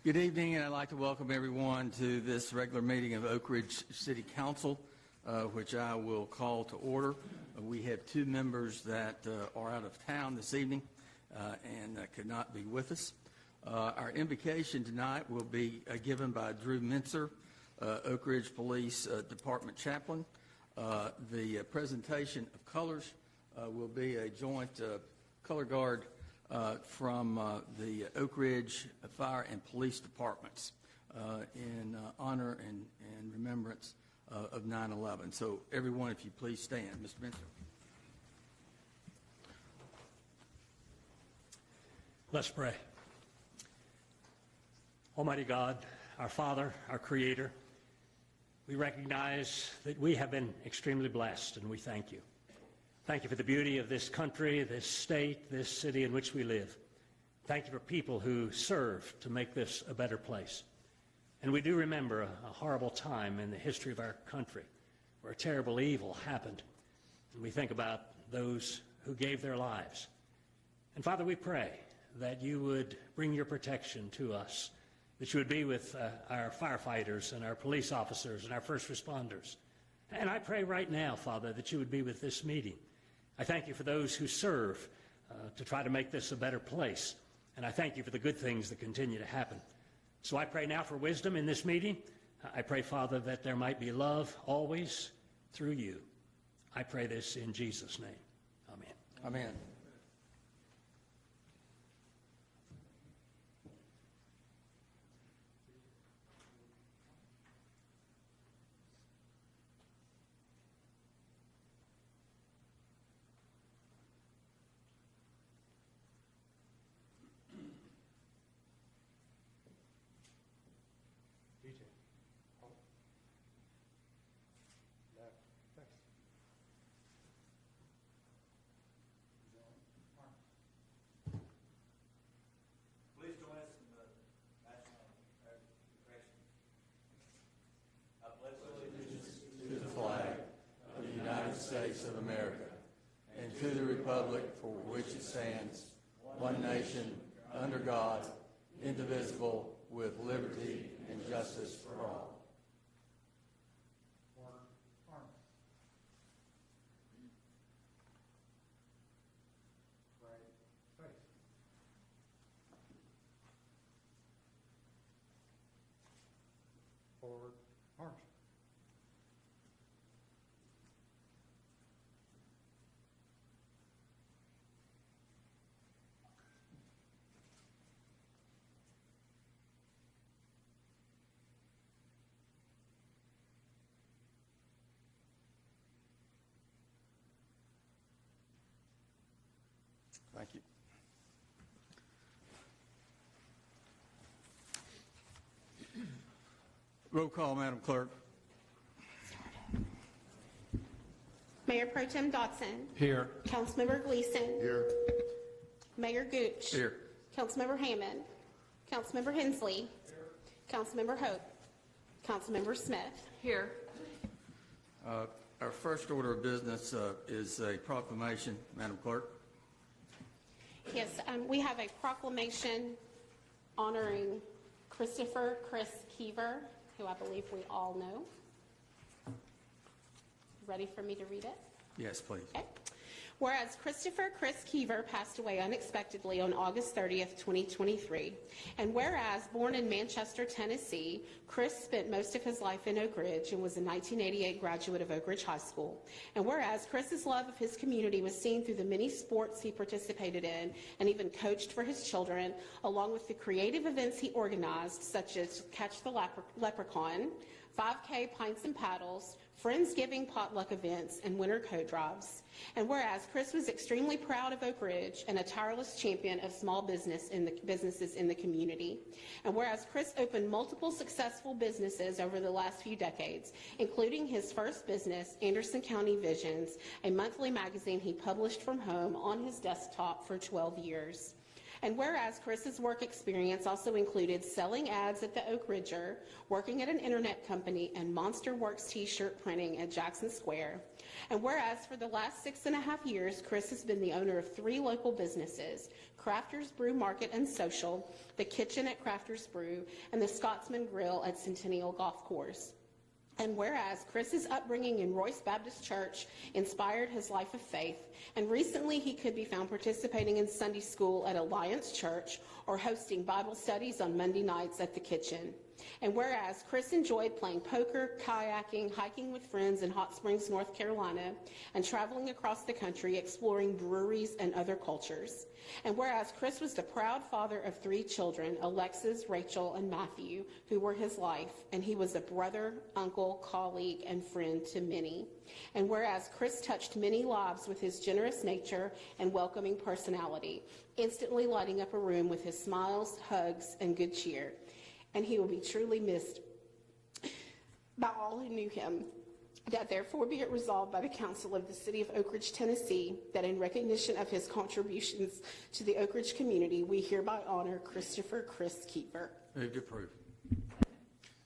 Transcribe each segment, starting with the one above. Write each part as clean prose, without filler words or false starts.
Good evening, and I'd like to welcome everyone to this regular meeting of Oak Ridge City Council, which I will call to order. We have two members that are out of town this evening and could not be with us. Our invocation tonight will be given by Drew Mincer, Oak Ridge Police Department Chaplain. The presentation of colors will be a joint color guard from the Oak Ridge Fire and Police Departments in honor and remembrance of 9/11. So everyone, if you please stand. Mr. Mincer. Let's pray. Almighty God, our Father, our Creator, we recognize that we have been extremely blessed, and we thank you. Thank you for the beauty of this country, this state, this city in which we live. Thank you for people who serve to make this a better place. And we do remember a horrible time in the history of our country where a terrible evil happened. And we think about those who gave their lives. And Father, we pray that you would bring your protection to us, that you would be with our firefighters and our police officers and our first responders. And I pray right now, Father, that you would be with this meeting. I thank you for those who serve to try to make this a better place. And I thank you for the good things that continue to happen. So I pray now for wisdom in this meeting. I pray, Father, that there might be love always through you. I pray this in Jesus' name. Amen. Amen. States of America, and to the republic for which it stands, one nation, under God, indivisible, with liberty and justice for all. Forward, march. Thank you. Roll call, Madam Clerk. Mayor Pro Tem Dotson. Here. Councilmember Gleason. Here. Mayor Gooch. Here. Councilmember Hammond. Councilmember Hensley. Here. Councilmember Hope. Councilmember Smith. Here. Our first order of business is a proclamation, Madam Clerk. Yes, we have a proclamation honoring Christopher Chris Keever, who I believe we all know. Ready for me to read it? Yes, please. Okay. Whereas Christopher Chris Keever passed away unexpectedly on August 30th, 2023, and whereas born in Manchester, Tennessee, Chris spent most of his life in Oak Ridge and was a 1988 graduate of Oak Ridge High School, and whereas Chris's love of his community was seen through the many sports he participated in and even coached for his children, along with the creative events he organized, such as Catch the Leprechaun, 5K Pints and Paddles, Friendsgiving potluck events, and winter coat drives. And whereas Chris was extremely proud of Oak Ridge and a tireless champion of small businesses in the community. And whereas Chris opened multiple successful businesses over the last few decades, including his first business, Anderson County Visions, a monthly magazine he published from home on his desktop for 12 years. And whereas Chris's work experience also included selling ads at the Oak Ridger, working at an internet company, and Monster Works t-shirt printing at Jackson Square. And whereas for the last 6.5 years, Chris has been the owner of 3 local businesses, Crafters Brew Market and Social, The Kitchen at Crafters Brew, and the Scotsman Grill at Centennial Golf Course. And whereas Chris's upbringing in Royce Baptist Church inspired his life of faith, and recently he could be found participating in Sunday school at Alliance Church or hosting Bible studies on Monday nights at the Kitchen. And whereas Chris enjoyed playing poker, kayaking, hiking with friends in Hot Springs, North Carolina, and traveling across the country exploring breweries and other cultures. And whereas Chris was the proud father of 3 children, Alexis, Rachel, and Matthew, who were his life, and he was a brother, uncle, colleague, and friend to many. And whereas Chris touched many lives with his generous nature and welcoming personality, instantly lighting up a room with his smiles, hugs, and good cheer. And he will be truly missed by all who knew him. That therefore be it resolved by the Council of the City of Oak Ridge, Tennessee, that in recognition of his contributions to the Oak Ridge community, we hereby honor Christopher Chris Keever. Move to approve.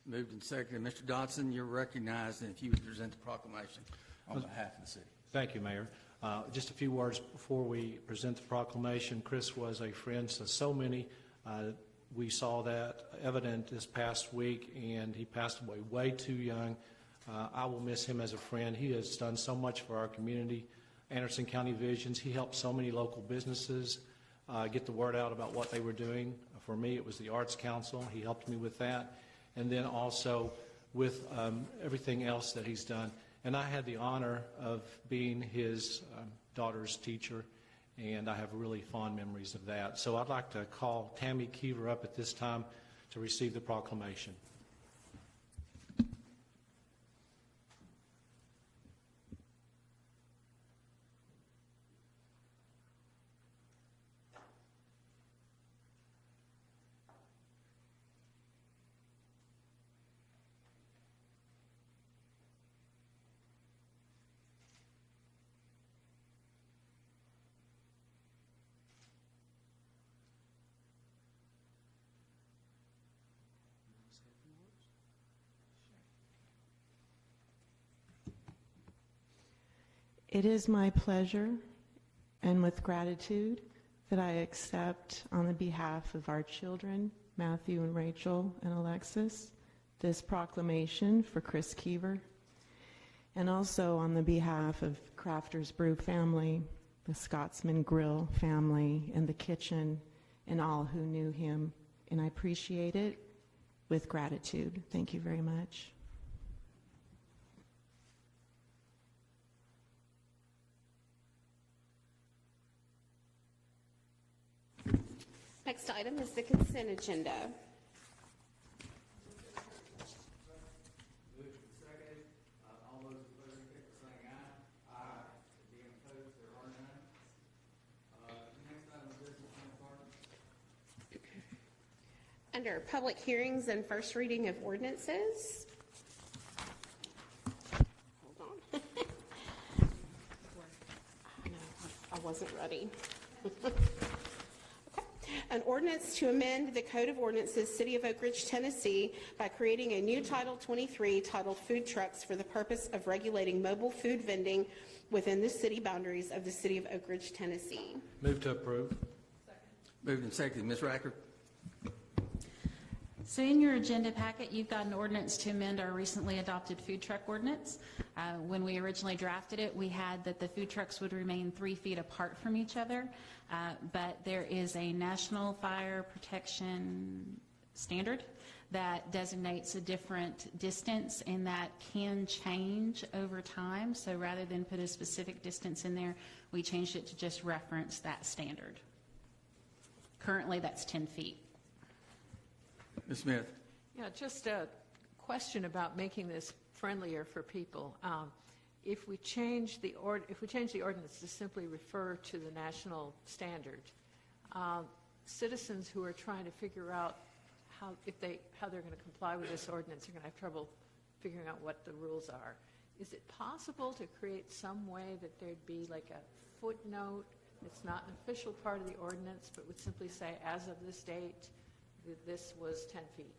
Moved and seconded. Mr. Dodson, you're recognized, and if you would present the proclamation on behalf of the city. Thank you, Mayor. Just a few words before we present the proclamation. Chris was a friend to so many. We saw that evident this past week, and he passed away way too young. I will miss him as a friend. He has done so much for our community. Anderson County Visions, he helped so many local businesses get the word out about what they were doing. For me, it was the Arts Council. He helped me with that. And then also with everything else that he's done. And I had the honor of being his daughter's teacher, and I have really fond memories of that. So I'd like to call Tammy Keever up at this time to receive the proclamation. It is my pleasure and with gratitude that I accept on the behalf of our children, Matthew and Rachel and Alexis, this proclamation for Chris Keever, and also on the behalf of Crafters Brew family, the Scotsman Grill family, and the Kitchen, and all who knew him. And I appreciate it with gratitude. Thank you very much. Next item is the consent agenda. Moved and seconded. All those in favor, indicate by saying aye. Aye. Being opposed, there are none. Next item of business, Madam Clerk. Under public hearings and first reading of ordinances. Hold on. No, I wasn't ready. Okay. An ordinance to amend the Code of Ordinances, City of Oak Ridge, Tennessee, by creating a new Title 23 titled Food Trucks for the purpose of regulating mobile food vending within the city boundaries of the City of Oak Ridge, Tennessee. Move to approve. Moved and seconded. Ms. Racker? So in your agenda packet, you've got an ordinance to amend our recently adopted food truck ordinance. When we originally drafted it, we had that the food trucks would remain 3 feet apart from each other, but there is a National Fire Protection Standard that designates a different distance, and that can change over time. So rather than put a specific distance in there, we changed it to just reference that standard. Currently, that's 10 feet. Ms. Smith? Yeah, just a question about making this friendlier for people. If we change the ordinance to simply refer to the national standard, citizens who are trying to figure out how they're going to comply with this ordinance are going to have trouble figuring out what the rules are. Is it possible to create some way that there'd be like a footnote It's not an official part of the ordinance, but would simply say, as of this date, this was 10 feet.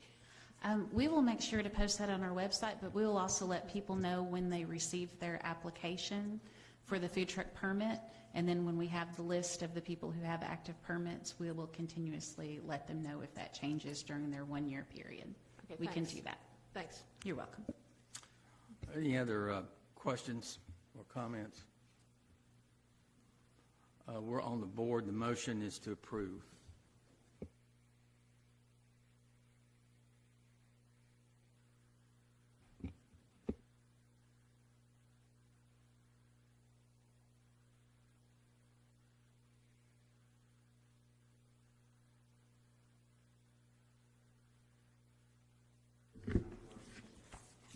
We will make sure to post that on our website, but we will also let people know when they receive their application for the food truck permit. And then when we have the list of the people who have active permits, we will continuously let them know if that changes during their 1-year period. Okay, We can thanks. do that. Thanks. You're welcome. Any other questions or comments? We're on the board. The motion is to approve.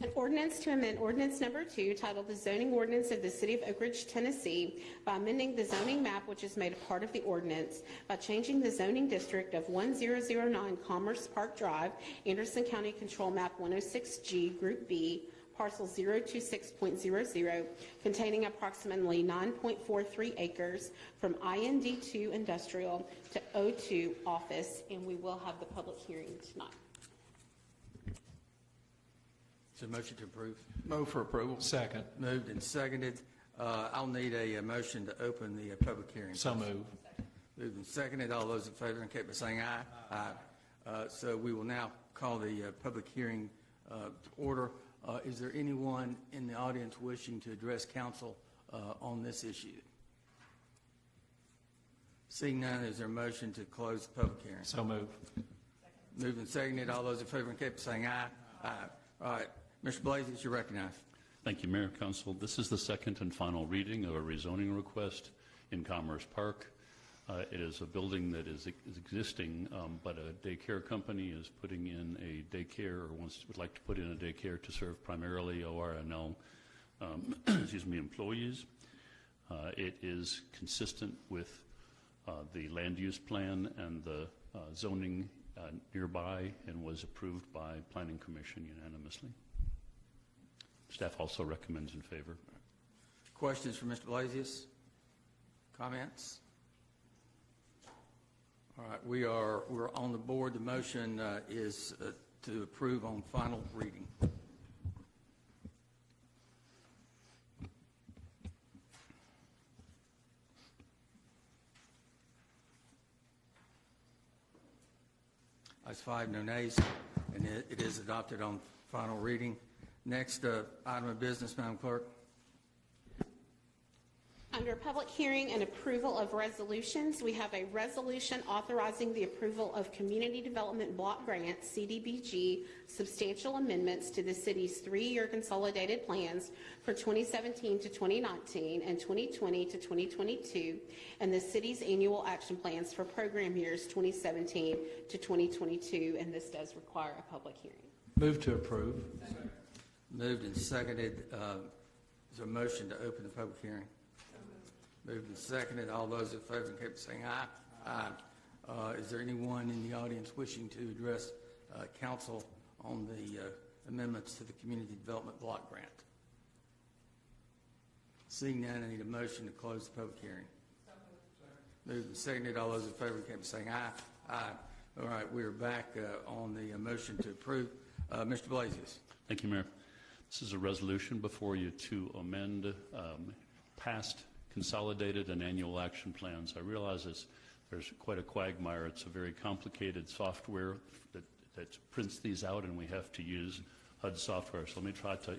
An ordinance to amend ordinance number 2 titled the zoning ordinance of the city of Oak Ridge, Tennessee by amending the zoning map which is made a part of the ordinance by changing the zoning district of 1009 Commerce Park Drive, Anderson County Control Map 106G, Group B, parcel 026.00, containing approximately 9.43 acres from IND2 industrial to O2 office, and we will have the public hearing tonight. Is there a motion to approve? Move for approval. Second. Moved and seconded. I'll need a motion to open the public hearing. So move. Moved and seconded. All those in favor indicate by saying aye. Aye. So we will now call the public hearing to order. Is there anyone in the audience wishing to address council on this issue? Seeing none, is there a motion to close the public hearing? So move. Moved and seconded. All those in favor indicate by saying aye. Aye. All right. Mr. Blazes, you're recognized. Thank you, Mayor, Council. This is the second and final reading of a rezoning request in Commerce Park. It is a building that is existing, but a daycare company is putting in a daycare, or would like to put in a daycare to serve primarily ORNL employees. It is consistent with the land use plan and the zoning nearby, and was approved by Planning Commission unanimously. Staff also recommends in favor. Questions for Mr. Blazes? Comments? All right, we're on the board. The motion is to approve on final reading. Ayes 5, no nays, and it is adopted on final reading. Next item of business, Madam Clerk. Under public hearing and approval of resolutions, we have a resolution authorizing the approval of Community Development Block Grant, CDBG, substantial amendments to the city's 3-year consolidated plans for 2017 to 2019 and 2020 to 2022, and the city's annual action plans for program years 2017 to 2022, and this does require a public hearing. Move to approve. Moved and seconded. Is there a motion to open the public hearing? Moved and seconded. All those in favor indicate by saying aye. Aye. Is there anyone in the audience wishing to address council on the amendments to the Community Development Block Grant? Seeing none, I need a motion to close the public hearing. Moved and seconded. All those in favor indicate by saying aye. Aye. All right, we are back on the motion to approve. Mr. Blazes. Thank you, Mayor. This is a resolution before you to amend past consolidated and annual action plans. I realize there's quite a quagmire. It's a very complicated software that prints these out, and we have to use HUD software. So let me try to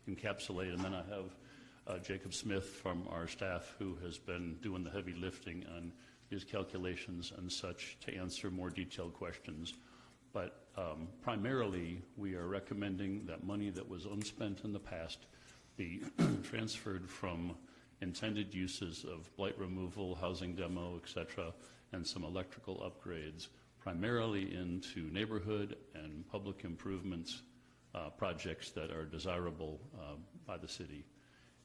encapsulate, and then I have Jacob Smith from our staff who has been doing the heavy lifting on these calculations and such to answer more detailed questions. But primarily, we are recommending that money that was unspent in the past be transferred from intended uses of blight removal, housing demo, et cetera, and some electrical upgrades, primarily into neighborhood and public improvements projects that are desirable by the city.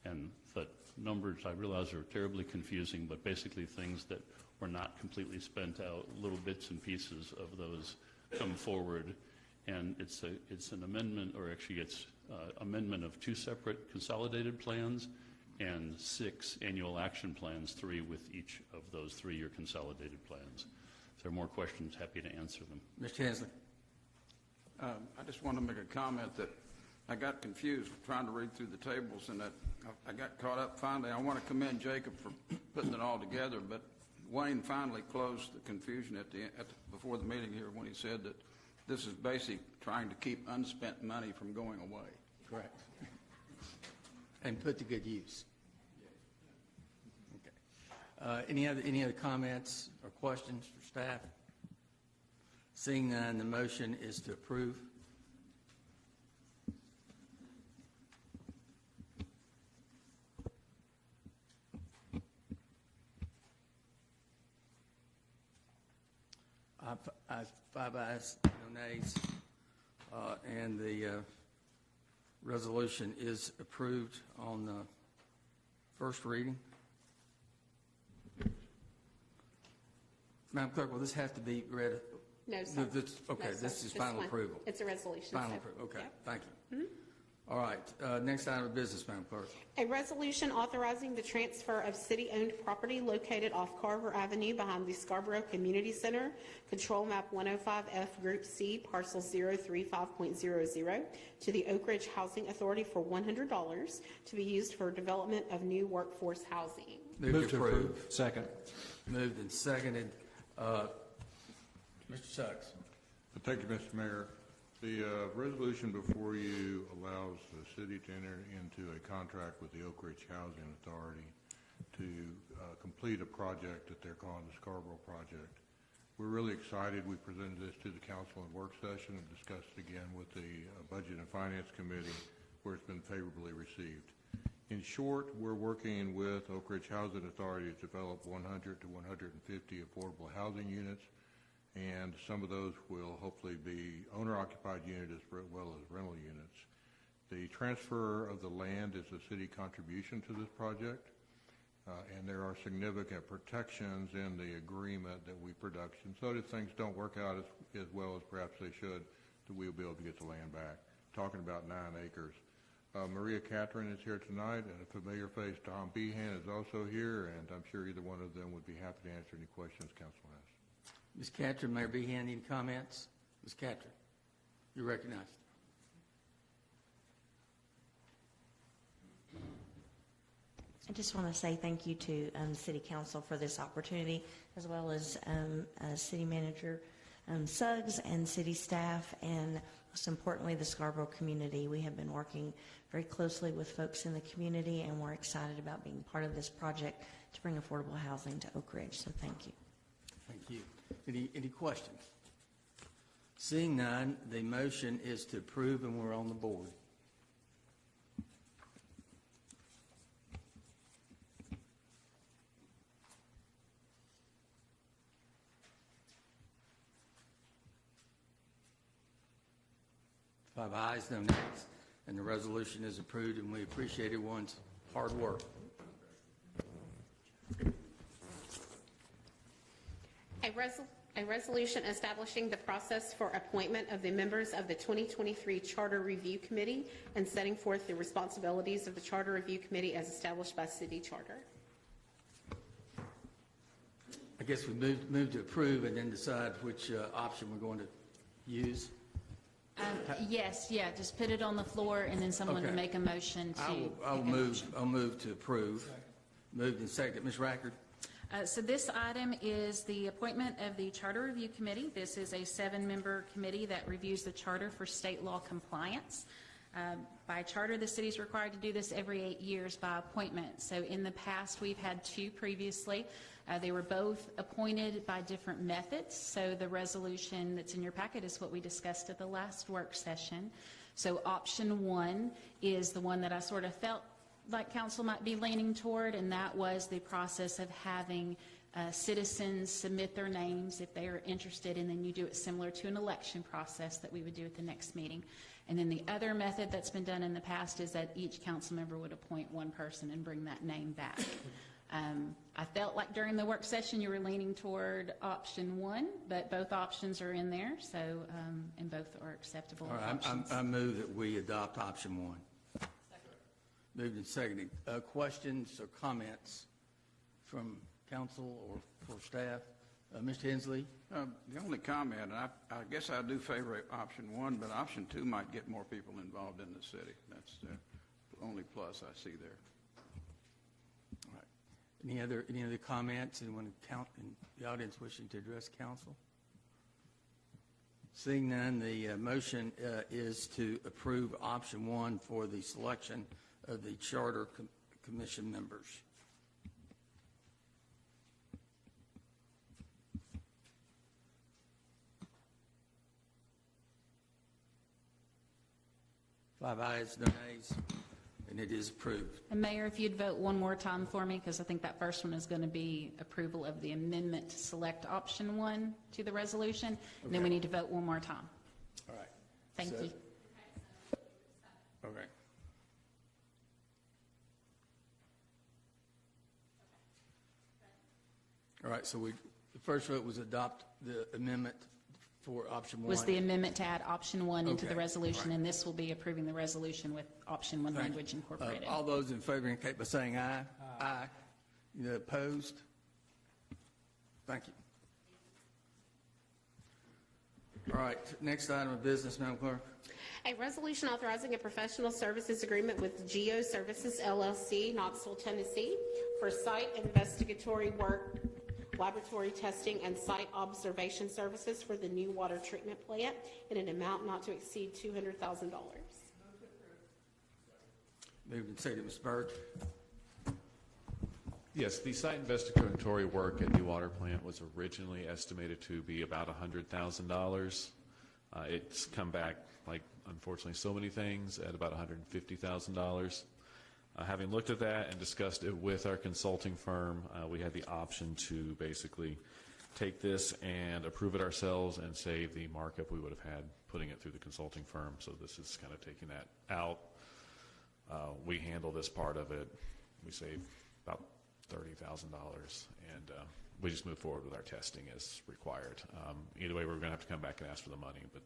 And the numbers, I realize, are terribly confusing, but basically things that were not completely spent out, little bits and pieces of those come forward. And it's an amendment, or actually it's amendment of 2 separate consolidated plans, and 6 annual action plans, 3 with each of those 3-year consolidated plans. If there are more questions, happy to answer them. Mr. Hensley? I just want to make a comment that I got confused trying to read through the tables, and that I got caught up finally. I want to commend Jacob for putting it all together, but Wayne finally closed the confusion before the meeting here when he said that this is basically trying to keep unspent money from going away. Correct. And put to good use. Okay. Any other comments or questions for staff? Seeing none, the motion is to approve. Five ayes, no nays, and the resolution is approved on first reading. Madam Clerk, will this have to be read? No, sir. Okay, No, sir. this is final one. approval. It's a resolution. Final so- approval, okay, Yep. thank you. All right, next item of business, Madam Clerk. A resolution authorizing the transfer of city-owned property located off Carver Avenue behind the Scarborough Community Center, Control Map 105F Group C, Parcel 035.00, to the Oak Ridge Housing Authority for $100 to be used for development of new workforce housing. Move to approve. Second. Moved and seconded. Mr. Suggs. Thank you, Mr. Mayor. The resolution before you allows the city to enter into a contract with the Oak Ridge Housing Authority to complete a project that they're calling the Scarborough Project. We're really excited. We presented this to the council in work session and discussed it again with the Budget and Finance Committee, where it's been favorably received. In short, we're working with Oak Ridge Housing Authority to develop 100 to 150 affordable housing units, and some of those will hopefully be owner-occupied units as well as rental units. The transfer of the land is a city contribution to this project, and there are significant protections in the agreement that we production, so that things don't work out as well as perhaps they should, that we'll be able to get the land back. Talking about 9 acres. Maria Catherine is here tonight, and a familiar face, Tom Behan, is also here, and I'm sure either one of them would be happy to answer any questions council has. Ms. Catron, Mayor Behan, any comments? Ms. Catron, you're recognized. I just want to say thank you to the City Council for this opportunity, as well as City Manager Suggs and city staff, and most importantly, the Scarborough community. We have been working very closely with folks in the community, and we're excited about being part of this project to bring affordable housing to Oak Ridge, so thank you. Thank you. Any questions? Seeing none, the motion is to approve, and we're on the board. Five ayes, no nays, and the resolution is approved, and we appreciate everyone's hard work. A resolution establishing the process for appointment of the members of the 2023 Charter Review Committee and setting forth the responsibilities of the Charter Review Committee as established by city charter. I guess we move to approve and then decide which option we're going to use. Yes, just put it on the floor and then someone Okay. to make a motion to. I'll move to approve. Moved and seconded. Ms. Rackard? So this item is the appointment of the Charter Review Committee. This is a 7-member committee that reviews the charter for state law compliance. By charter, the city is required to do this every 8 years by appointment. So in the past, we've had 2 previously. They were both appointed by different methods. So the resolution that's in your packet is what we discussed at the last work session. So option 1 is the one that I sort of felt like council might be leaning toward, and that was the process of having citizens submit their names if they are interested, and then you do it similar to an election process that we would do at the next meeting. And then the other method that's been done in the past is that each council member would appoint one person and bring that name back. I felt like during the work session you were leaning toward option 1, but both options are in there, so and both are acceptable All right, options. I move that we adopt option 1. Moved and seconded. Questions or comments from council or for staff? Mr. Hensley? The only comment, and I guess I do favor option one, but option two might get more people involved in the city. That's the only plus I see there. All right. Any other comments? Anyone in the audience wishing to address council? Seeing none, the motion is to approve option one for the selection of the Charter Commission members. Five ayes, no nays, and it is approved. And Mayor, if you'd vote one more time for me, because I think that first one is going to be approval of the amendment to select option one to the resolution, and then we need to vote one more time. All right. Thank you. All right. All right, so the first vote was adopt the amendment for option one. Was the amendment to add option one into the Okay, resolution, right. and this will be approving the resolution with option one Thank you. language incorporated. All those in favor indicate by saying aye. Aye. You opposed? Thank you. All right, next item of business, Madam Clerk. A resolution authorizing a professional services agreement with Geo Services LLC, Knoxville, Tennessee, for site investigatory work, laboratory testing, and site observation services for the new water treatment plant in an amount not to exceed $200,000. Moved and seconded, Ms. Byrd. Yes, the site investigatory work at the water plant was originally estimated to be about $100,000. It's come back, like unfortunately so many things, at about $150,000. Having looked at that and discussed it with our consulting firm, we had the option to basically take this and approve it ourselves and save the markup we would have had putting it through the consulting firm. So this is kind of taking that out. We handle this part of it. We save about $30,000, and we just move forward with our testing as required. Either way, we're going to have to come back and ask for the money, but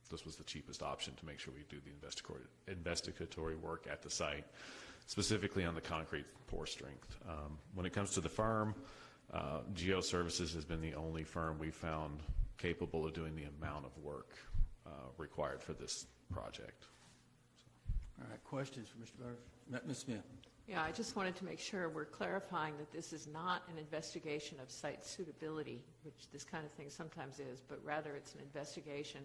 this was the cheapest option to make sure we do the investigatory work at the site, specifically on the concrete pour strength. When it comes to the firm, Geo Services has been the only firm we found capable of doing the amount of work required for this project. All right, questions for Mr. Byrd? Ms. Smith? Yeah, I just wanted to make sure we're clarifying that this is not an investigation of site suitability, which this kind of thing sometimes is, but rather it's an investigation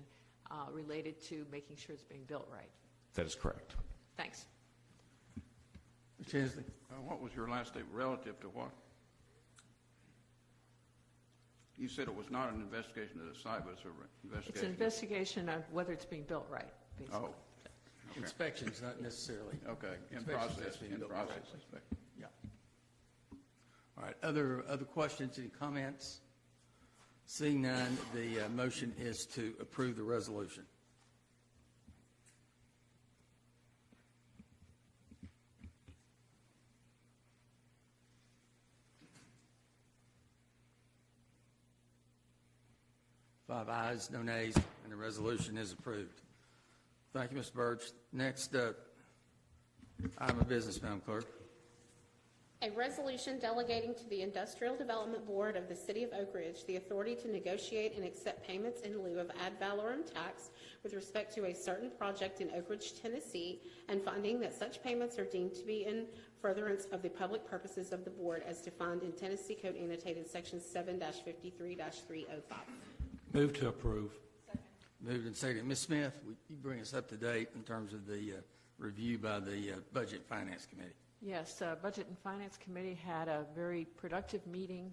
related to making sure it's being built right. That is correct. Thanks. Mr. Hensley? What was your last statement relative to what? You said it was not an investigation of the site, but it's an investigation. It's an investigation of whether it's being built right, basically. Oh. Okay. Inspections, not necessarily. Okay, in Inspections process, has to be in built process. correctly. Yeah. All right, other questions, any comments? Seeing none, the motion is to approve the resolution. Five ayes, no nays, and the resolution is approved. Thank you, Mr. Birch. Next item of business, Madam Clerk. A resolution delegating to the Industrial Development Board of the City of Oak Ridge the authority to negotiate and accept payments in lieu of ad valorem tax with respect to a certain project in Oak Ridge, Tennessee, and finding that such payments are deemed to be in furtherance of the public purposes of the board as defined in Tennessee Code Annotated Section 7-53-305. Move to approve. Moved and seconded. Ms. Smith, would you bring us up to date in terms of the review by the Budget and Finance Committee? Yes, Budget and Finance Committee had a very productive meeting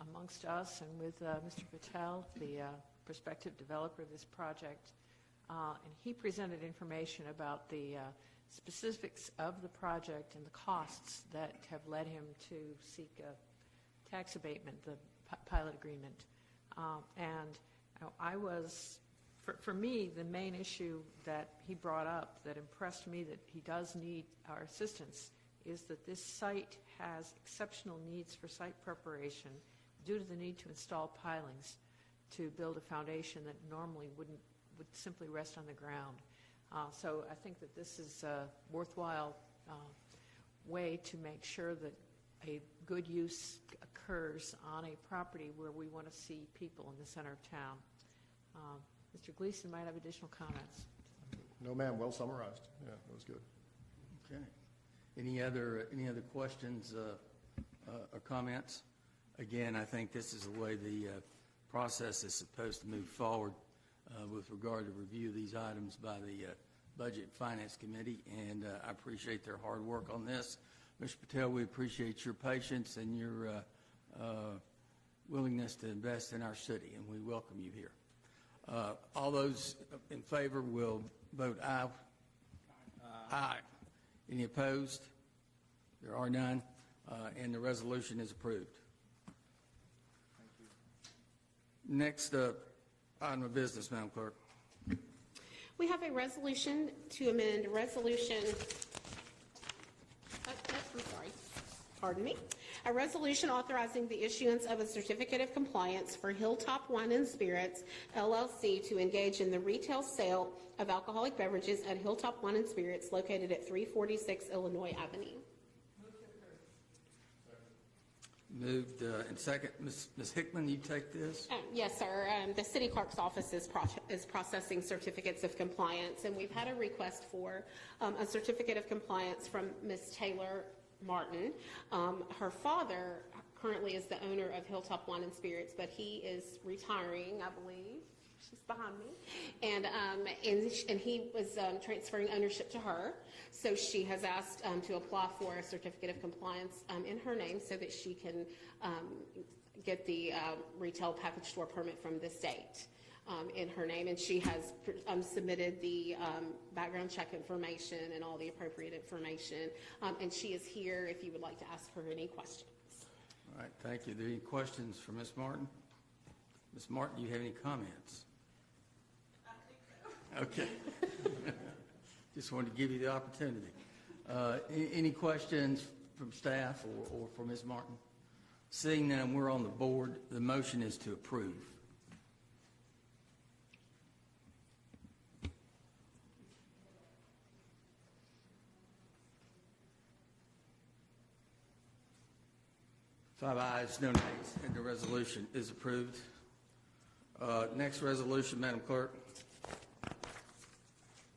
amongst us and with Mr. Patel, the prospective developer of this project, and he presented information about the specifics of the project and the costs that have led him to seek a tax abatement, the pilot agreement. And I was, for me, the main issue that he brought up that impressed me that he does need our assistance is that this site has exceptional needs for site preparation due to the need to install pilings to build a foundation that normally would simply rest on the ground. So I think that this is a worthwhile way to make sure that a good use occurs on a property where we want to see people in the center of town. Mr. Gleason might have additional comments. No, ma'am, well summarized. Yeah, that was good. Okay. Any other questions or comments? Again, I think this is the way the process is supposed to move forward with regard to review these items by the Budget and Finance Committee, and I appreciate their hard work on this. Mr. Patel, we appreciate your patience and your willingness to invest in our city, and we welcome you here. All those in favor will vote aye. Aye. Any opposed? There are none, and the resolution is approved. Thank you. Next item of business, Madam Clerk. We have a resolution to amend resolution, I'm sorry, pardon me. A resolution authorizing the issuance of a certificate of compliance for Hilltop Wine and Spirits, LLC, to engage in the retail sale of alcoholic beverages at Hilltop Wine and Spirits located at 346 Illinois Avenue. Moved and second. Ms. Hickman, you take this? Yes, sir. The city clerk's office is processing certificates of compliance, and we've had a request for a certificate of compliance from Ms. Taylor Martin. Her father currently is the owner of Hilltop Wine and Spirits, but he is retiring, I believe. She's behind me. And he was transferring ownership to her. So she has asked to apply for a certificate of compliance in her name so that she can get the retail package store permit from the state in her name. And she has submitted the background check information and all the appropriate information. And she is here if you would like to ask her any questions. All right, thank you. Are there any questions for Ms. Martin? Ms. Martin, do you have any comments? Okay. Just wanted to give you the opportunity. Any questions from staff or for Ms. Martin? Seeing none, we're on the board. The motion is to approve. Five ayes, no nays, and the resolution is approved. Next resolution, Madam Clerk.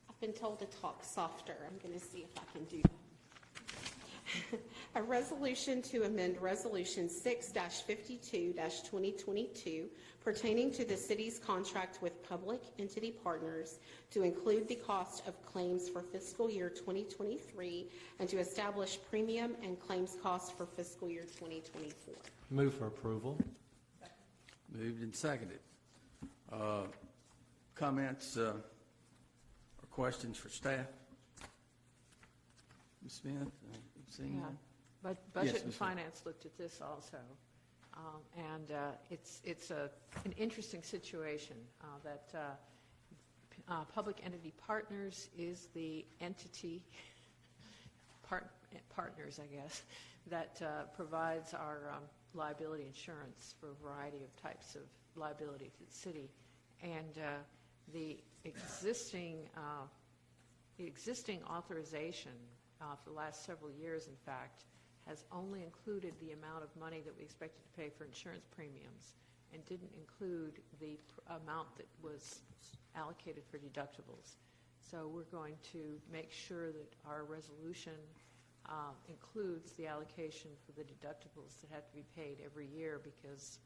I've been told to talk softer. I'm going to see if I can do that. A resolution to amend Resolution 6-52-2022 pertaining to the city's contract with public entity partners to include the cost of claims for fiscal year 2023 and to establish premium and claims costs for fiscal year 2024. Move for approval. Moved and seconded. Comments or questions for staff? Ms. Smith, seeing none? But Budget and Finance looked at this also, and it's an interesting situation that Public Entity Partners is the entity, partners, I guess, that provides our liability insurance for a variety of types of liability to the city, and the existing authorization for the last several years, in fact, has only included the amount of money that we expected to pay for insurance premiums and didn't include the amount that was allocated for deductibles. So we're going to make sure that our resolution includes the allocation for the deductibles that have to be paid every year, because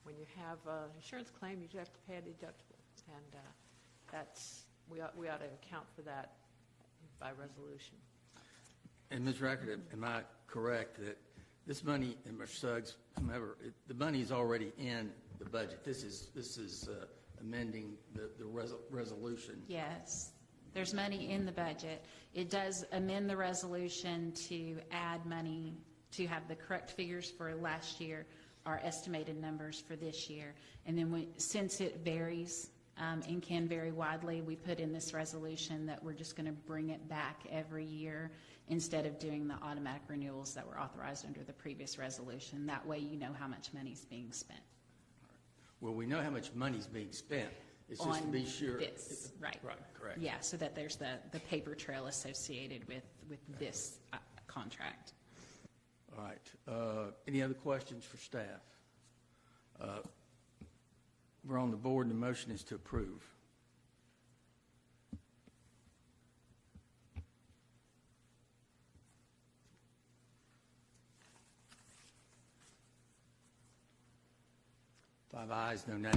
when you have an insurance claim, you do have to pay a deductible, and we ought to account for that by resolution. And Ms. Rackett, am I correct that this money, and Mr. Suggs, whomever, the money is already in the budget? This is amending the resolution. Yes, there's money in the budget. It does amend the resolution to add money to have the correct figures for last year, our estimated numbers for this year. And then since it varies and can vary widely, we put in this resolution that we're just going to bring it back every year instead of doing the automatic renewals that were authorized under the previous resolution. That way you know how much money is being spent. Well, we know how much money is being spent. It's just to on be sure. this, right? Right, correct. Yeah, so that there's the paper trail associated with this contract. All right. Any other questions for staff? We're on the board, and the motion is to approve. Five ayes, no nays,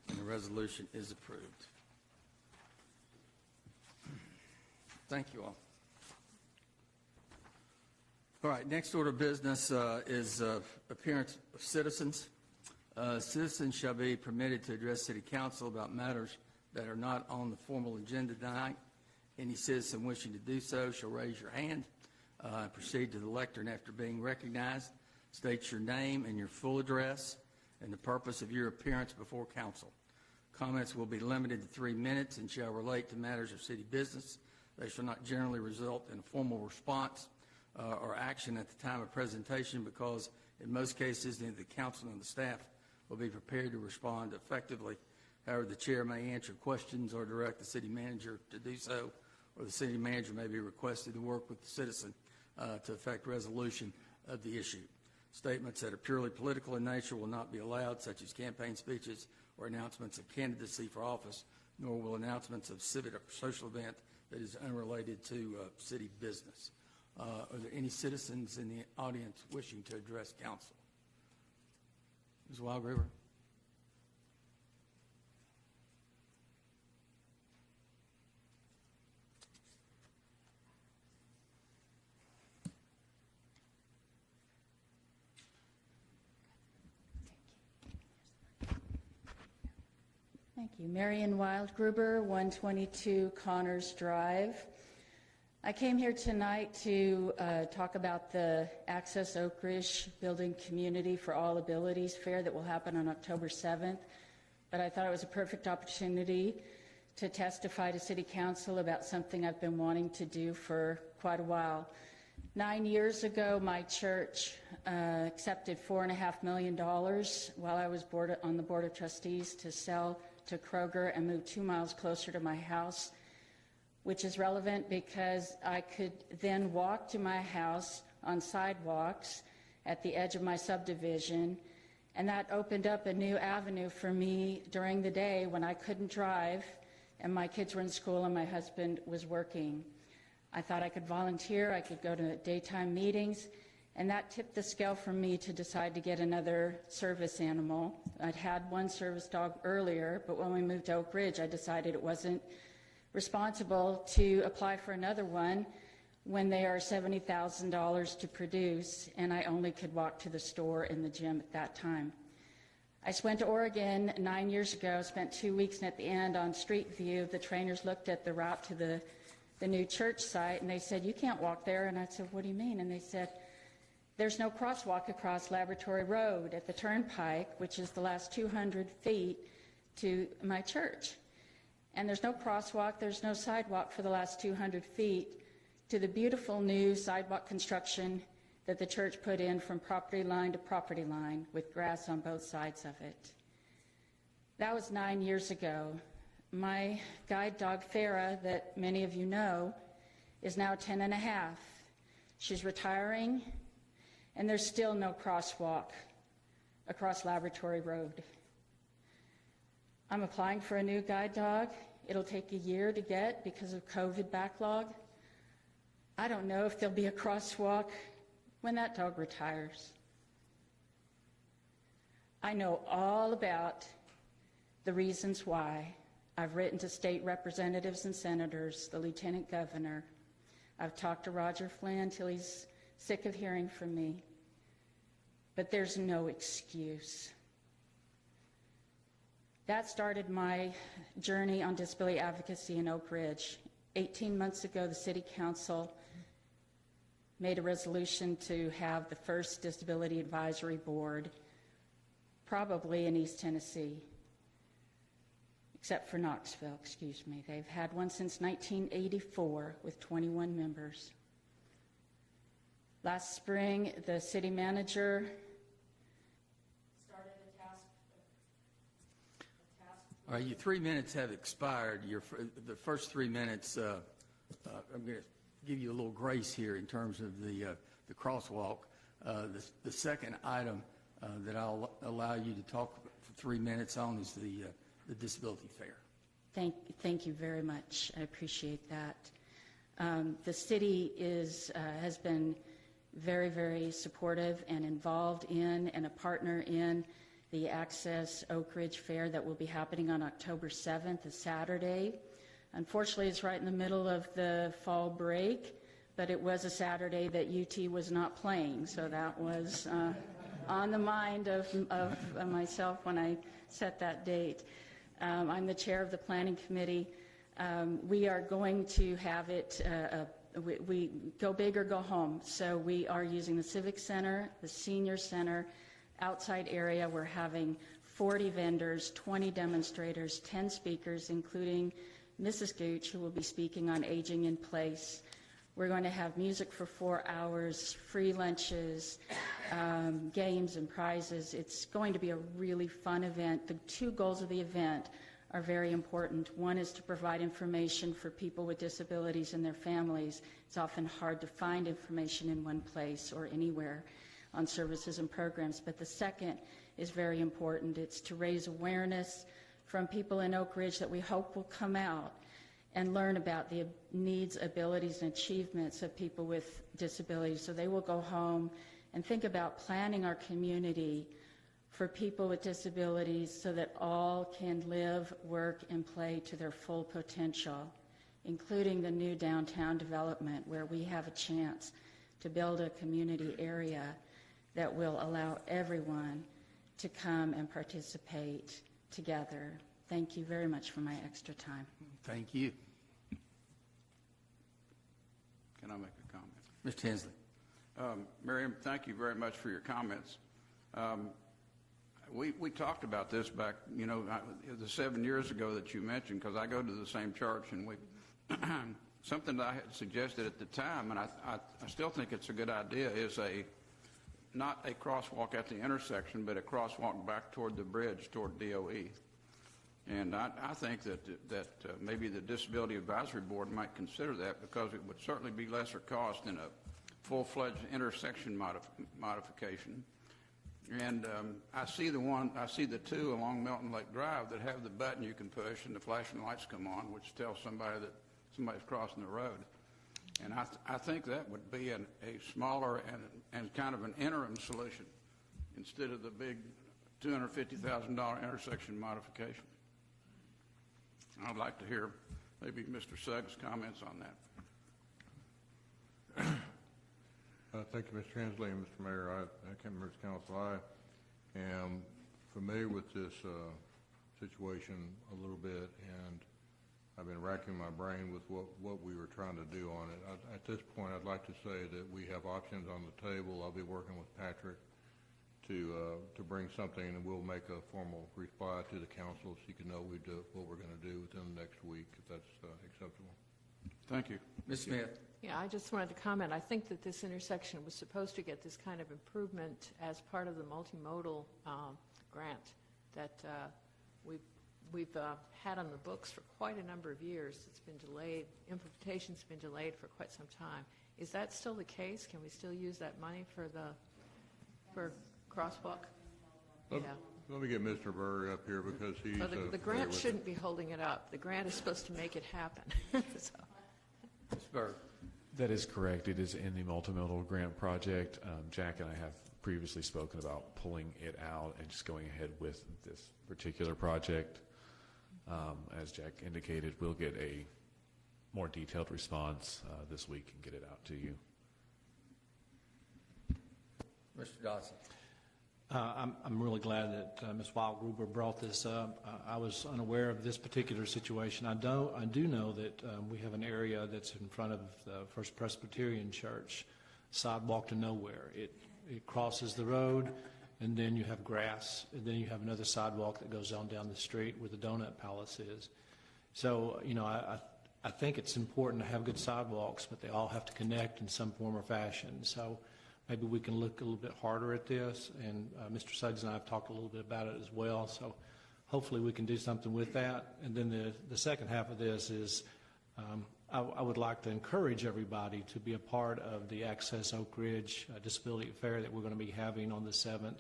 and the resolution is approved. Thank you all. All right, next order of business is appearance of citizens. Citizens shall be permitted to address City Council about matters that are not on the formal agenda tonight. Any citizen wishing to do so shall raise your hand and proceed to the lectern. After being recognized, state your name and your full address and the purpose of your appearance before council. Comments will be limited to 3 minutes and shall relate to matters of city business. They shall not generally result in a formal response or action at the time of presentation, because in most cases neither the council nor the staff will be prepared to respond effectively. However, the chair may answer questions or direct the city manager to do so, or the city manager may be requested to work with the citizen to effect resolution of the issue. Statements that are purely political in nature will not be allowed, such as campaign speeches or announcements of candidacy for office, nor will announcements of civic or social event that is unrelated to city business. Are there any citizens in the audience wishing to address council? Ms. Wildgruber? Thank you. Marion Wildgruber, 122 Connors Drive. I came here tonight to talk about the Access Oak Ridge Building Community for All Abilities Fair that will happen on October 7th. But I thought it was a perfect opportunity to testify to City Council about something I've been wanting to do for quite a while. 9 years ago, my church accepted $4.5 million while I was on the Board of Trustees to sell to Kroger and move 2 miles closer to my house, which is relevant because I could then walk to my house on sidewalks at the edge of my subdivision, and that opened up a new avenue for me during the day when I couldn't drive and my kids were in school and my husband was working. I thought I could volunteer, I could go to daytime meetings, and that tipped the scale for me to decide to get another service animal. I'd had one service dog earlier, but when we moved to Oak Ridge, I decided it wasn't responsible to apply for another one when they are $70,000 to produce, and I only could walk to the store and the gym at that time. I went to Oregon 9 years ago, spent 2 weeks, and at the end on Street View, the trainers looked at the route to the new church site, and they said, "You can't walk there." And I said, "What do you mean?" And they said, "There's no crosswalk across Laboratory Road at the Turnpike, which is the last 200 feet to my church. And there's no crosswalk, there's no sidewalk for the last 200 feet to the beautiful new sidewalk construction that the church put in from property line to property line with grass on both sides of it." That was 9 years ago. My guide dog, Farah, that many of you know, is now 10 and a half. She's retiring, and there's still no crosswalk across Laboratory Road. I'm applying for a new guide dog. It'll take a year to get because of COVID backlog. I don't know if there'll be a crosswalk when that dog retires. I know all about the reasons why. I've written to state representatives and senators, the lieutenant governor. I've talked to Roger Flynn till he's sick of hearing from me. But there's no excuse. That started my journey on disability advocacy in Oak Ridge. 18 months ago, the City Council made a resolution to have the first Disability Advisory Board, probably in East Tennessee, except for Knoxville, excuse me. They've had one since 1984 with 21 members. Last spring, the city manager started a task. All All right, your 3 minutes have expired. The first 3 minutes, I'm going to give you a little grace here in terms of the crosswalk. The second item that I'll allow you to talk for 3 minutes on is the disability fair. Thank you very much. I appreciate that. The city has been very, very supportive and involved in and a partner in the Access Oak Ridge Fair that will be happening on October 7th, a Saturday. Unfortunately, it's right in the middle of the fall break, but it was a Saturday that UT was not playing, so that was on the mind of myself when I set that date. I'm the chair of the planning committee. We are going to have it, we go big or go home. So we are using the Civic Center, the Senior Center, outside area. We're having 40 vendors, 20 demonstrators, 10 speakers, including Mrs. Gooch, who will be speaking on aging in place. We're going to have music for 4 hours, free lunches, games and prizes. It's going to be a really fun event. The 2 goals of the event are very important. One is to provide information for people with disabilities and their families. It's often hard to find information in one place or anywhere on services and programs. But the second is very important. It's to raise awareness from people in Oak Ridge that we hope will come out and learn about the needs, abilities, and achievements of people with disabilities. So they will go home and think about planning our community for people with disabilities so that all can live, work, and play to their full potential, including the new downtown development where we have a chance to build a community area that will allow everyone to come and participate together. Thank you very much for my extra time. Thank you. Can I make a comment? Mr. Hensley. Miriam, thank you very much for your comments. We talked about this back, the 7 years ago that you mentioned, because I go to the same church, and we something that I had suggested at the time, and I still think it's a good idea, is not a crosswalk at the intersection, but a crosswalk back toward the bridge, toward DOE. And I think that maybe the Disability Advisory Board might consider that, because it would certainly be lesser cost than a full-fledged intersection modification. And I see the 2 along Milton Lake Drive that have the button you can push and the flashing lights come on, which tells somebody that somebody's crossing the road. And I think that would be a smaller and kind of an interim solution instead of the big $250,000 intersection modification. I'd like to hear maybe Mr. Suggs' comments on that. Thank you, Mr. Hensley and Mr. Mayor. I can't remember the council. I am familiar with this situation a little bit, and I've been racking my brain with what we were trying to do on it. At this point, I'd like to say that we have options on the table. I'll be working with Patrick to bring something, and we'll make a formal reply to the council so you can know what we're going to do within the next week, if that's acceptable. Thank you. Ms. Smith. Yeah, I just wanted to comment. I think that this intersection was supposed to get this kind of improvement as part of the multimodal grant that we've had on the books for quite a number of years. It's been delayed. Implementation's been delayed for quite some time. Is that still the case? Can we still use that money for crosswalk? Yeah. Let me get Mr. Berg up here because he's... Well, the grant shouldn't be holding it up. The grant is supposed to make it happen. So. Mr. Berg. That is correct. It is in the multimodal grant project. Jack and I have previously spoken about pulling it out and just going ahead with this particular project. As Jack indicated, we'll get a more detailed response this week and get it out to you. Mr. Dodson. I'm really glad that Ms. Wildgruber brought this up. I was unaware of this particular situation. I do know that we have an area that's in front of the First Presbyterian Church, sidewalk to nowhere. It crosses the road, and then you have grass, and then you have another sidewalk that goes on down the street where the Donut Palace is. So, I think it's important to have good sidewalks, but they all have to connect in some form or fashion. So maybe we can look a little bit harder at this, and Mr. Suggs and I have talked a little bit about it as well. So hopefully we can do something with that. And then the second half of this is I would like to encourage everybody to be a part of the Access Oak Ridge Disability Fair that we're going to be having on the 7th.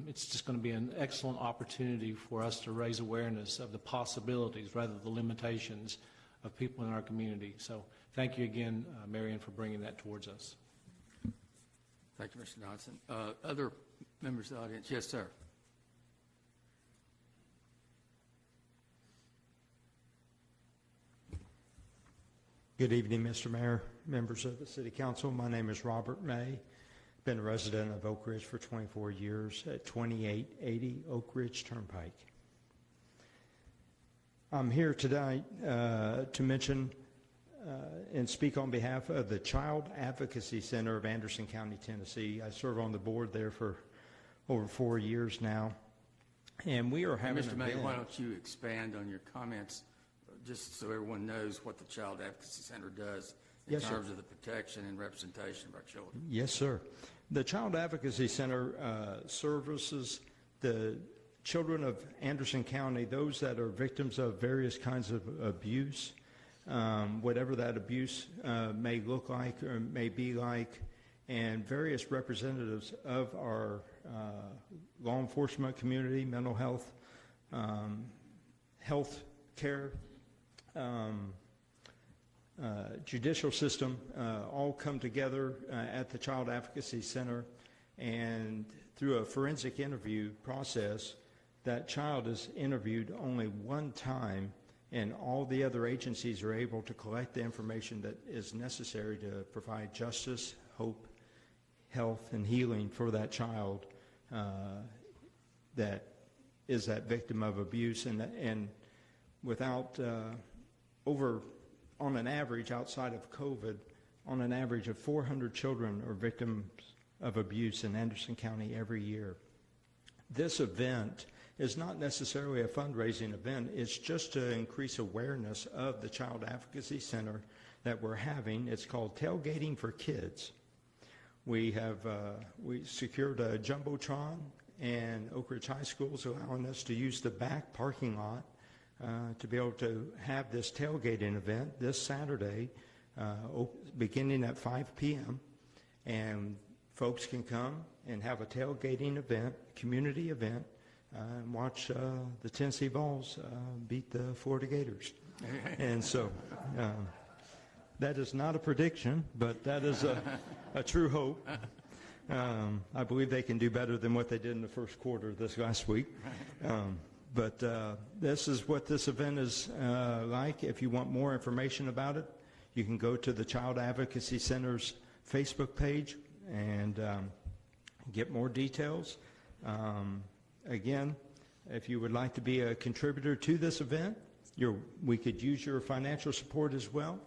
It's just going to be an excellent opportunity for us to raise awareness of the possibilities rather than the limitations of people in our community. So thank you again, Marion, for bringing that towards us. Thank you, Mr. Dodson. Other members of the audience? Yes, sir. Good evening, Mr. Mayor, members of the City Council. My name is Robert May. Been a resident of Oak Ridge for 24 years at 2880 Oak Ridge Turnpike. I'm here tonight to mention and speak on behalf of the Child Advocacy Center of Anderson County, Tennessee. I serve on the board there for over 4 years now. And we are having Mr. an May, event. why don't you expand on your comments, just so everyone knows what the Child Advocacy Center does in Yes, sir. terms of the protection and representation of our children. Yes, sir. The Child Advocacy Center services the children of Anderson County, those that are victims of various kinds of abuse, whatever that abuse may look like or may be like, and various representatives of our law enforcement community, mental health, health care, judicial system all come together at the Child Advocacy Center, and through a forensic interview process, that child is interviewed only one time, and all the other agencies are able to collect the information that is necessary to provide justice, hope, health, and healing for that child that is that victim of abuse. And without on an average, outside of COVID, on an average of 400 children are victims of abuse in Anderson County every year. This event is not necessarily a fundraising event. It's just to increase awareness of the Child Advocacy Center that we're having. It's called Tailgating for Kids. We secured a Jumbotron, and Oak Ridge High School is allowing us to use the back parking lot to be able to have this tailgating event this Saturday, beginning at 5 p.m. And folks can come and have a tailgating event, community event, and watch the Tennessee Vols beat the Florida Gators. And so that is not a prediction, but that is a true hope. I believe they can do better than what they did in the first quarter this last week. But this is what this event is like. If you want more information about it, you can go to the Child Advocacy Center's Facebook page and get more details. Again, if you would like to be a contributor to this event, we could use your financial support as well.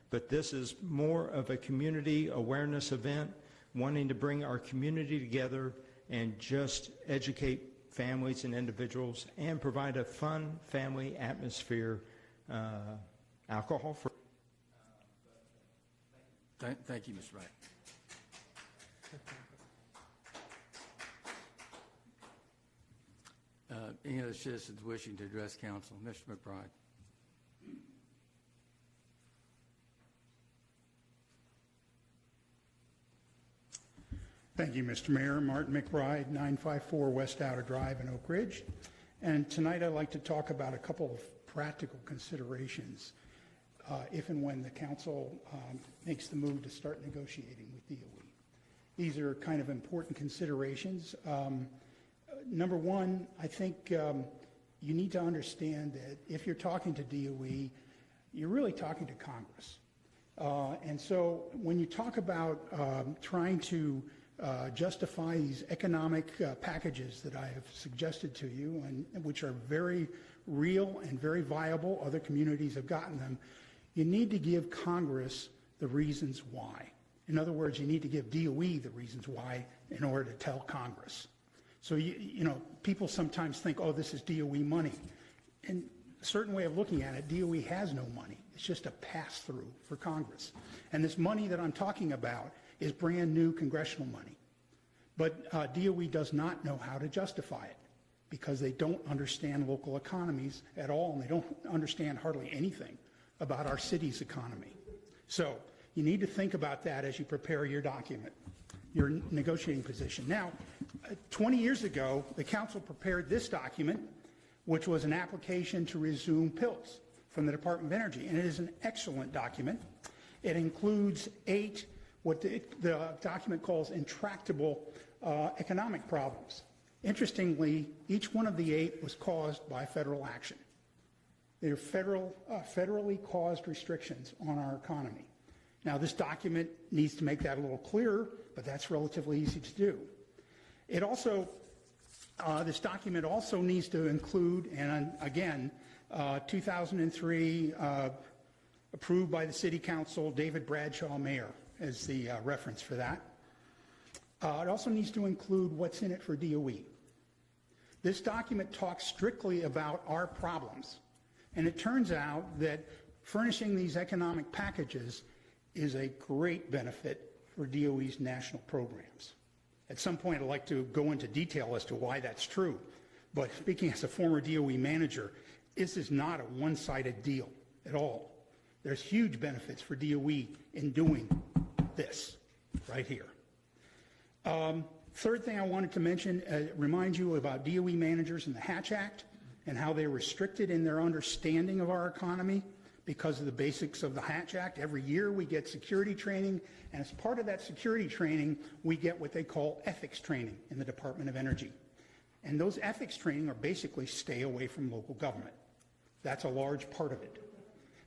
But this is more of a community awareness event, wanting to bring our community together and just educate families and individuals and provide a fun family atmosphere, alcohol-free. Thank you, Mr. Wright. Any other citizens wishing to address council? Mr. McBride. Thank you, Mr. Mayor. Martin McBride, 954 West Outer Drive in Oak Ridge. And tonight I'd like to talk about a couple of practical considerations if and when the council makes the move to start negotiating with DOE. These are kind of important considerations. Number one, I think you need to understand that if you're talking to DOE, you're really talking to Congress. And so when you talk about trying to justify these economic packages that I have suggested to you, and which are very real and very viable, other communities have gotten them, you need to give Congress the reasons why. In other words, you need to give DOE the reasons why in order to tell Congress. So, you know, people sometimes think, oh, this is DOE money. In a certain way of looking at it, DOE has no money. It's just a pass-through for Congress. And this money that I'm talking about is brand new congressional money. But DOE does not know how to justify it. because they don't understand local economies at all, and they don't understand hardly anything about our city's economy. So you need to think about that as you prepare your document, your negotiating position. Now, 20 years ago, the council prepared this document, which was an application to resume PILS from the Department of Energy, and it is an excellent document. It includes 8, what the document calls intractable economic problems. Interestingly, each one of the 8 was caused by federal action. They are federally caused restrictions on our economy. Now, this document needs to make that a little clearer, but that's relatively easy to do. It also, this document also needs to include, and again, 2003, approved by the City Council, David Bradshaw, Mayor, as the reference for that. It also needs to include what's in it for DOE. This document talks strictly about our problems, and it turns out that furnishing these economic packages is a great benefit for DOE's national programs. At some point, I'd like to go into detail as to why that's true, but speaking as a former DOE manager, this is not a one-sided deal at all. There's huge benefits for DOE in doing this right here. Third thing I wanted to mention, remind you about DOE managers and the Hatch Act and how they're restricted in their understanding of our economy because of the basics of the Hatch Act. Every year we get security training, and as part of that security training, we get what they call ethics training in the Department of Energy. And those ethics training are basically stay away from local government. That's a large part of it.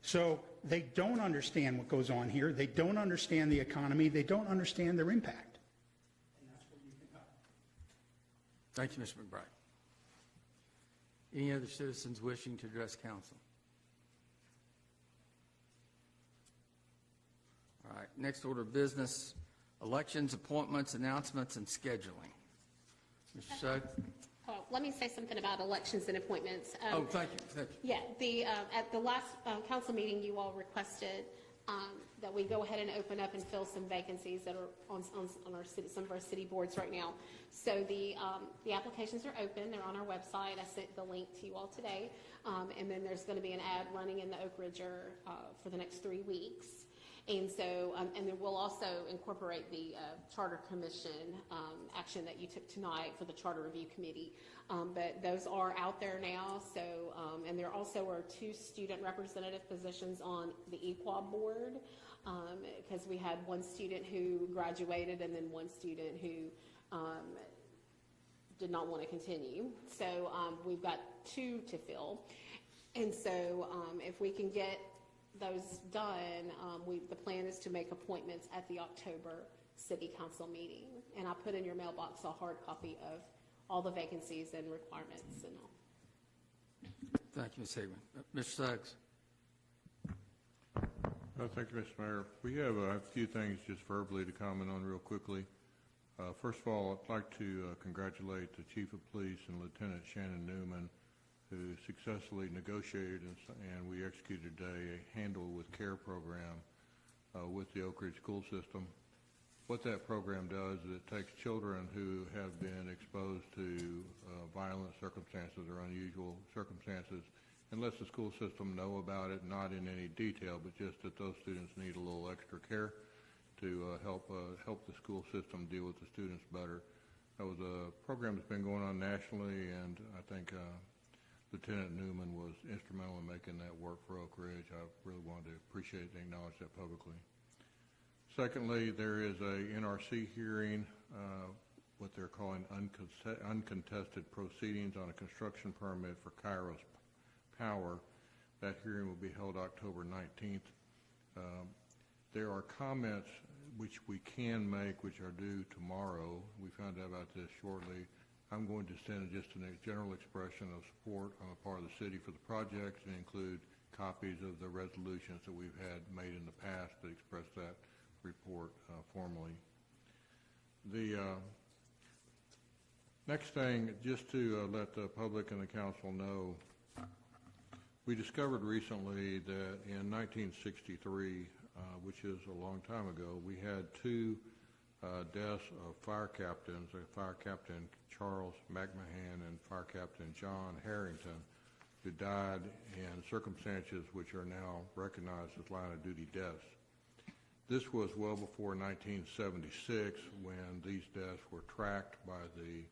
So they don't understand what goes on here. They don't understand the economy. They don't understand their impact. Thank you, Mr. McBride. Any other citizens wishing to address council? All right, next order of business, elections, appointments, announcements, and scheduling. Mr. Suggs? Oh, let me say something about elections and appointments. Oh, thank you. Thank you. Yeah, at the last council meeting, you all requested that we go ahead and open up and fill some vacancies that are on our city, some of our city boards right now. So the applications are open. They're on our website. I sent the link to you all today. And then there's going to be an ad running in the Oak Ridger for the next 3 weeks. And so, and then we'll also incorporate the Charter Commission action that you took tonight for the Charter Review Committee. But those are out there now. So, and there also are 2 student representative positions on the EQUA board because we had 1 student who graduated and then 1 student who did not want to continue. So we've got 2 to fill. And so if we can get those done, the plan is to make appointments at the October City Council meeting. And I put in your mailbox a hard copy of all the vacancies and requirements and all. Thank you, Ms. Hagman. Mr. Suggs? Thank you, Mr. Mayor. We have a few things just verbally to comment on real quickly. First of all, I'd like to congratulate the Chief of Police and Lieutenant Shannon Newman, who successfully negotiated and we executed today a Handle with Care program with the Oak Ridge school system. What that program does is it takes children who have been exposed to violent circumstances or unusual circumstances and lets the school system know about it, not in any detail, but just that those students need a little extra care to help the school system deal with the students better. That was a program that's been going on nationally, and I think Lieutenant Newman was instrumental in making that work for Oak Ridge. I really wanted to appreciate and acknowledge that publicly. Secondly, there is a NRC hearing, what they're calling uncontested proceedings on a construction permit for Kairos Power. That hearing will be held October 19th. There are comments which we can make, which are due tomorrow. We found out about this shortly. I'm going to send just a general expression of support on the part of the city for the projects and include copies of the resolutions that we've had made in the past that express that report formally. The next thing, just to let the public and the council know, we discovered recently that in 1963, which is a long time ago, we had 2 deaths of fire captains, Fire Captain Charles McMahon and Fire Captain John Harrington, who died in circumstances which are now recognized as line-of-duty deaths. This was well before 1976, when these deaths were tracked by the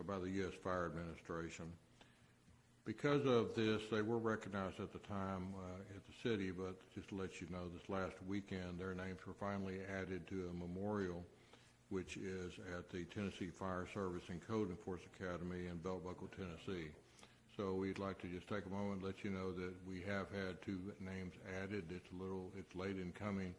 by the U.S. Fire Administration. Because of this, they were recognized at the time at the city, but just to let you know, this last weekend, their names were finally added to a memorial, which is at the Tennessee Fire Service and Code Enforcement Academy in Belt Buckle, Tennessee. So we'd like to just take a moment and let you know that we have had 2 names added. It's late in coming.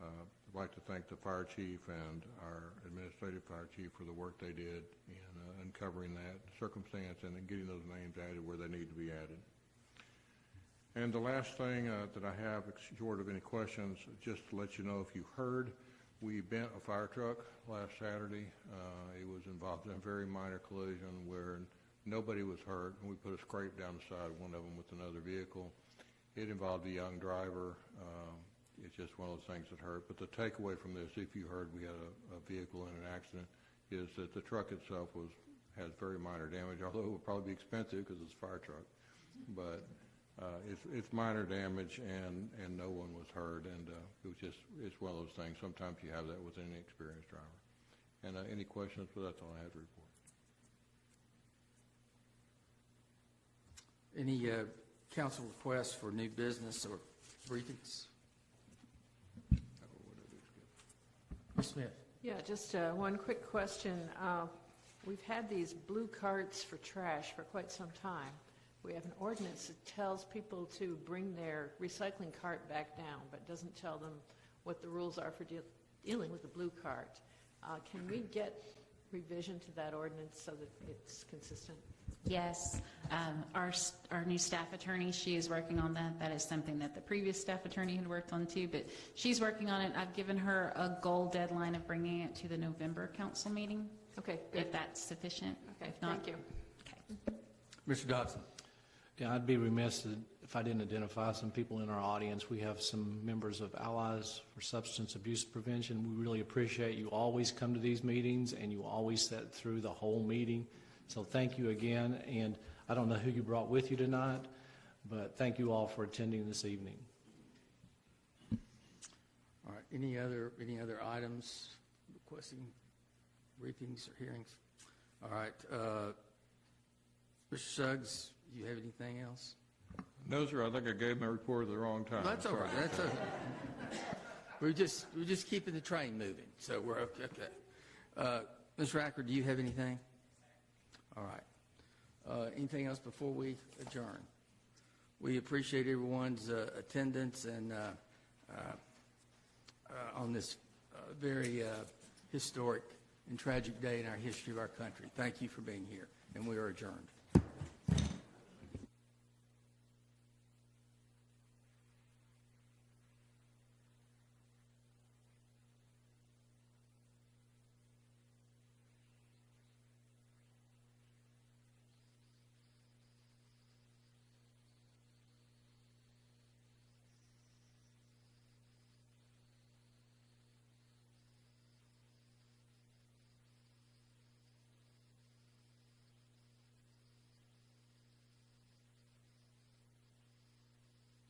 I'd like to thank the fire chief and our administrative fire chief for the work they did in uncovering that circumstance and in getting those names added where they need to be added. And the last thing that I have, short of any questions, just to let you know, if you heard, we bent a fire truck last Saturday. It was involved in a very minor collision where nobody was hurt, and we put a scrape down the side of one of them with another vehicle. It involved a young driver. It's just one of those things that hurt. But the takeaway from this, if you heard we had a vehicle in an accident, is that the truck itself has very minor damage, although it will probably be expensive because it's a fire truck. But it's minor damage, and no one was hurt. And it's one of those things. Sometimes you have that with any experienced driver. And any questions? But that's all I have to report. Any council requests for new business or briefings? Ms. Smith. Yeah, just one quick question. We've had these blue carts for trash for quite some time. We have an ordinance that tells people to bring their recycling cart back down, but doesn't tell them what the rules are for dealing with the blue cart. Can we get revision to that ordinance so that it's consistent? Yes. Our new staff attorney, she is working on that. That is something that the previous staff attorney had worked on too, but she's working on it. I've given her a goal deadline of bringing it to the November council meeting. Okay, good. If that's sufficient. Okay, if not, thank you. Okay. Mr. Dodson. Yeah, I'd be remiss if I didn't identify some people in our audience. We have some members of Allies for Substance Abuse Prevention. We really appreciate you always come to these meetings, and you always sit through the whole meeting. So thank you again, and I don't know who you brought with you tonight, but thank you all for attending this evening. All right, any other items requesting briefings or hearings? All right, Mr. Suggs, do you have anything else? No, sir, I think I gave my report at the wrong time. That's all right, that's all right. We're just keeping the train moving, so we're okay. Ms. Racker, do you have anything? All right. Anything else before we adjourn? We appreciate everyone's attendance and on this very historic and tragic day in our history of our country. Thank you for being here, and we are adjourned.